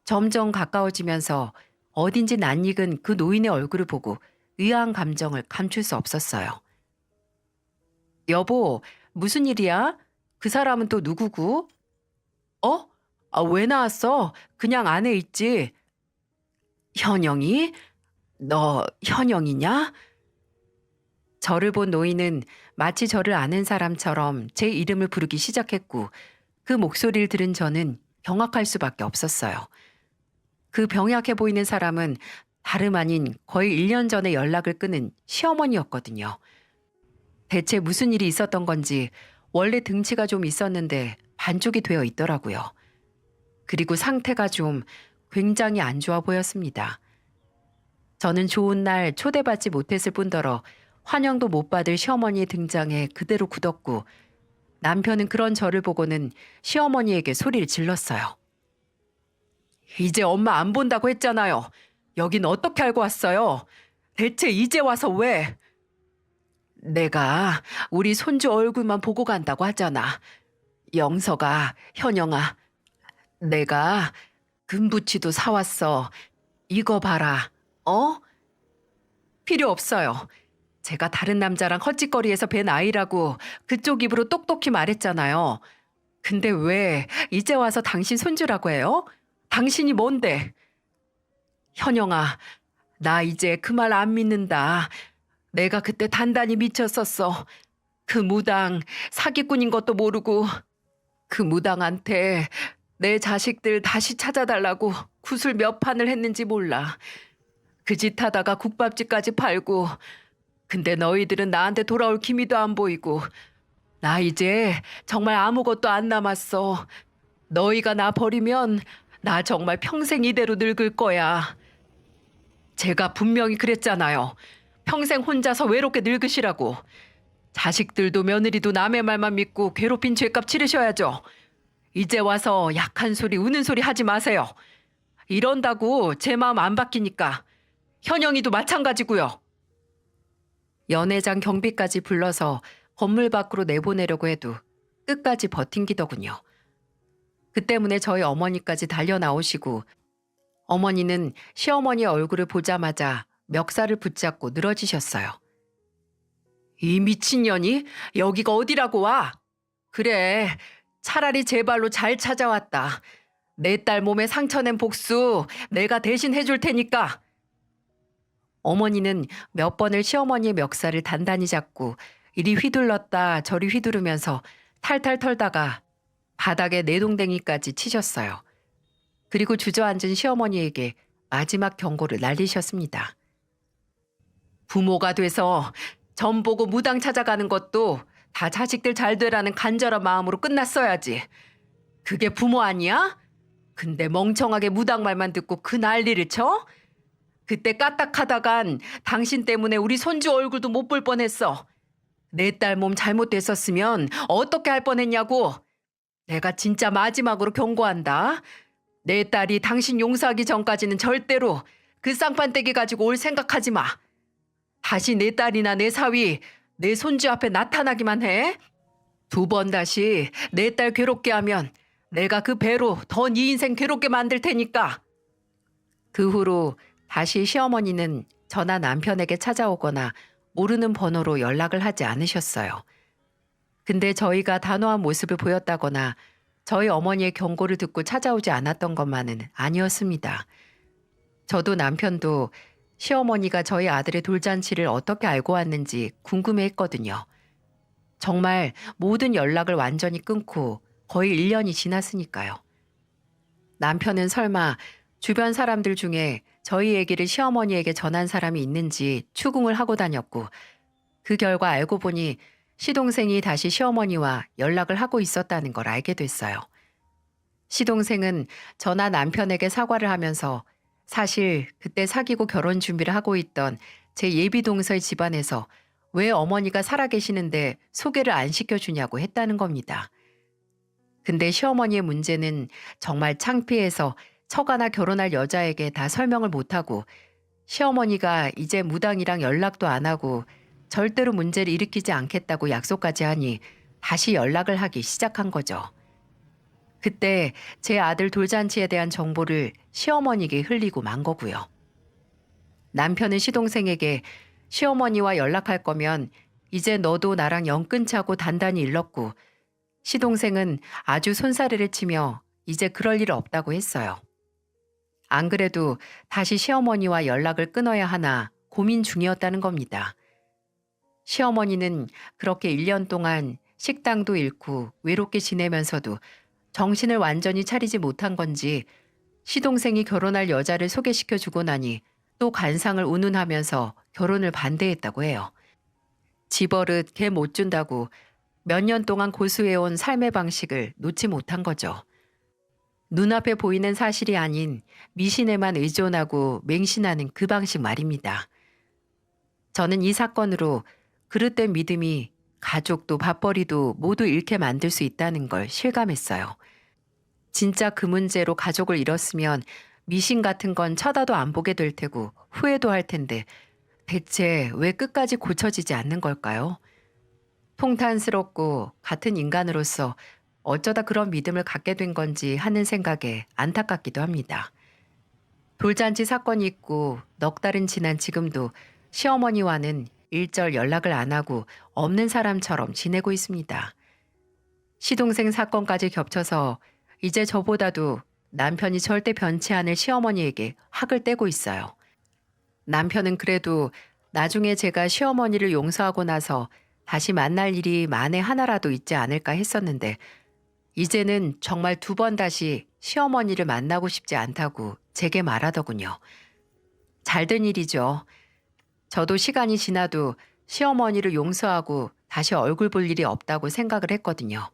점점 가까워지면서 어딘지 낯익은 그 노인의 얼굴을 보고 의아한 감정을 감출 수 없었어요. 여보, 무슨 일이야? 그 사람은 또 누구고? 어? 왜 나왔어? 그냥 안에 있지. 현영이? 너 현영이냐? 저를 본 노인은 마치 저를 아는 사람처럼 제 이름을 부르기 시작했고 그 목소리를 들은 저는 경악할 수밖에 없었어요. 그 병약해 보이는 사람은 다름 아닌 거의 1년 전에 연락을 끊은 시어머니였거든요. 대체 무슨 일이 있었던 건지 원래 등치가 좀 있었는데 반쪽이 되어 있더라고요. 그리고 상태가 좀 굉장히 안 좋아 보였습니다. 저는 좋은 날 초대받지 못했을 뿐더러 환영도 못 받을 시어머니의 등장에 그대로 굳었고 남편은 그런 저를 보고는 시어머니에게 소리를 질렀어요. 이제 엄마 안 본다고 했잖아요. 여긴 어떻게 알고 왔어요? 대체 이제 와서 왜? 내가 우리 손주 얼굴만 보고 간다고 하잖아. 영서가, 현영아, 내가 금부치도 사왔어. 이거 봐라. 어? 필요 없어요. 제가 다른 남자랑 헛짓거리에서 뵌 아이라고 그쪽 입으로 똑똑히 말했잖아요. 근데 왜 이제 와서 당신 손주라고 해요? 당신이 뭔데? 현영아, 나 이제 그 말 안 믿는다. 내가 그때 단단히 미쳤었어. 그 무당 사기꾼인 것도 모르고 그 무당한테 내 자식들 다시 찾아달라고 구슬 몇 판을 했는지 몰라. 그 짓 하다가 국밥집까지 팔고 근데 너희들은 나한테 돌아올 기미도 안 보이고 나 이제 정말 아무것도 안 남았어. 너희가 나 버리면 나 정말 평생 이대로 늙을 거야. 제가 분명히 그랬잖아요. 평생 혼자서 외롭게 늙으시라고. 자식들도 며느리도 남의 말만 믿고 괴롭힌 죄값 치르셔야죠. 이제 와서 약한 소리 우는 소리 하지 마세요. 이런다고 제 마음 안 바뀌니까. 현영이도 마찬가지고요. 연회장 경비까지 불러서 건물 밖으로 내보내려고 해도 끝까지 버틴기더군요. 그 때문에 저희 어머니까지 달려 나오시고 어머니는 시어머니의 얼굴을 보자마자 멱살을 붙잡고 늘어지셨어요. 이 미친년이 여기가 어디라고 와? 그래, 차라리 제 발로 잘 찾아왔다. 내 딸 몸에 상처낸 복수 내가 대신 해줄 테니까. 어머니는 몇 번을 시어머니의 멱살을 단단히 잡고 이리 휘둘렀다 저리 휘두르면서 탈탈 털다가 바닥에 내동댕이까지 치셨어요. 그리고 주저앉은 시어머니에게 마지막 경고를 날리셨습니다. 부모가 돼서 점 보고 무당 찾아가는 것도 다 자식들 잘 되라는 간절한 마음으로 끝났어야지. 그게 부모 아니야? 근데 멍청하게 무당 말만 듣고 그 난리를 쳐? 그때 까딱하다간 당신 때문에 우리 손주 얼굴도 못 볼 뻔했어. 내 딸 몸 잘못됐었으면 어떻게 할 뻔했냐고. 내가 진짜 마지막으로 경고한다. 내 딸이 당신 용서하기 전까지는 절대로 그 쌍판떼기 가지고 올 생각하지 마. 다시 내 딸이나 내 사위, 내 손주 앞에 나타나기만 해. 2번 다시 내 딸 괴롭게 하면 내가 그 배로 더 네 인생 괴롭게 만들 테니까. 그 후로 다시 시어머니는 저나 남편에게 찾아오거나 모르는 번호로 연락을 하지 않으셨어요. 근데 저희가 단호한 모습을 보였다거나 저희 어머니의 경고를 듣고 찾아오지 않았던 것만은 아니었습니다. 저도 남편도 시어머니가 저희 아들의 돌잔치를 어떻게 알고 왔는지 궁금해했거든요. 정말 모든 연락을 완전히 끊고 거의 1년이 지났으니까요. 남편은 설마 주변 사람들 중에 저희 얘기를 시어머니에게 전한 사람이 있는지 추궁을 하고 다녔고, 그 결과 알고 보니 시동생이 다시 시어머니와 연락을 하고 있었다는 걸 알게 됐어요. 시동생은 저나 남편에게 사과를 하면서 사실 그때 사귀고 결혼 준비를 하고 있던 제 예비 동서의 집안에서 왜 어머니가 살아계시는데 소개를 안 시켜주냐고 했다는 겁니다. 근데 시어머니의 문제는 정말 창피해서 처가나 결혼할 여자에게 다 설명을 못하고, 시어머니가 이제 무당이랑 연락도 안 하고 절대로 문제를 일으키지 않겠다고 약속까지 하니 다시 연락을 하기 시작한 거죠. 그때 제 아들 돌잔치에 대한 정보를 시어머니에게 흘리고 만 거고요. 남편은 시동생에게 시어머니와 연락할 거면 이제 너도 나랑 연 끊자고 단단히 일렀고, 시동생은 아주 손사래를 치며 이제 그럴 일 없다고 했어요. 안 그래도 다시 시어머니와 연락을 끊어야 하나 고민 중이었다는 겁니다. 시어머니는 그렇게 1년 동안 식당도 잃고 외롭게 지내면서도 정신을 완전히 차리지 못한 건지 시동생이 결혼할 여자를 소개시켜주고 나니 또 관상을 운운하면서 결혼을 반대했다고 해요. 집버릇 개 못 준다고 몇 년 동안 고수해온 삶의 방식을 놓지 못한 거죠. 눈앞에 보이는 사실이 아닌 미신에만 의존하고 맹신하는 그 방식 말입니다. 저는 이 사건으로 그릇된 믿음이 가족도 밥벌이도 모두 잃게 만들 수 있다는 걸 실감했어요. 진짜 그 문제로 가족을 잃었으면 미신 같은 건 쳐다도 안 보게 될 테고 후회도 할 텐데 대체 왜 끝까지 고쳐지지 않는 걸까요? 통탄스럽고 같은 인간으로서 어쩌다 그런 믿음을 갖게 된 건지 하는 생각에 안타깝기도 합니다. 돌잔치 사건이 있고 넉 달은 지난 지금도 시어머니와는 일절 연락을 안 하고 없는 사람처럼 지내고 있습니다. 시동생 사건까지 겹쳐서 이제 저보다도 남편이 절대 변치 않을 시어머니에게 학을 떼고 있어요. 남편은 그래도 나중에 제가 시어머니를 용서하고 나서 다시 만날 일이 만에 하나라도 있지 않을까 했었는데, 이제는 정말 2번 다시 시어머니를 만나고 싶지 않다고 제게 말하더군요. 잘된 일이죠. 저도 시간이 지나도 시어머니를 용서하고 다시 얼굴 볼 일이 없다고 생각을 했거든요.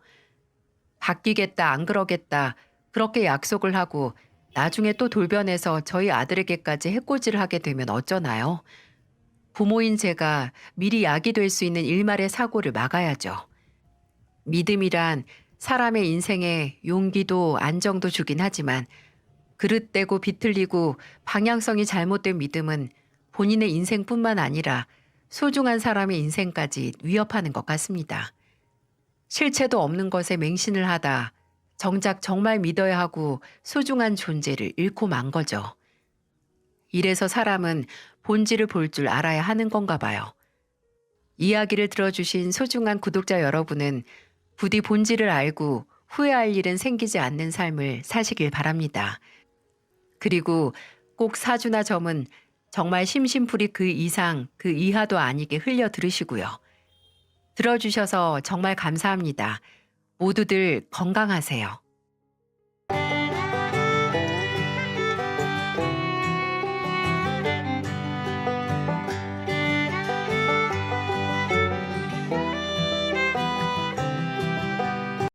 바뀌겠다, 안 그러겠다, 그렇게 약속을 하고 나중에 또 돌변해서 저희 아들에게까지 해코지를 하게 되면 어쩌나요? 부모인 제가 미리 약이 될 수 있는 일말의 사고를 막아야죠. 믿음이란 사람의 인생에 용기도 안정도 주긴 하지만 그릇되고 비틀리고 방향성이 잘못된 믿음은 본인의 인생뿐만 아니라 소중한 사람의 인생까지 위협하는 것 같습니다. 실체도 없는 것에 맹신을 하다 정작 정말 믿어야 하고 소중한 존재를 잃고 만 거죠. 이래서 사람은 본질을 볼 줄 알아야 하는 건가 봐요. 이야기를 들어주신 소중한 구독자 여러분은 부디 본질을 알고 후회할 일은 생기지 않는 삶을 사시길 바랍니다. 그리고 꼭 사주나 점은 정말 심심풀이 그 이상 그 이하도 아니게 흘려 들으시고요. 들어주셔서 정말 감사합니다. 모두들 건강하세요.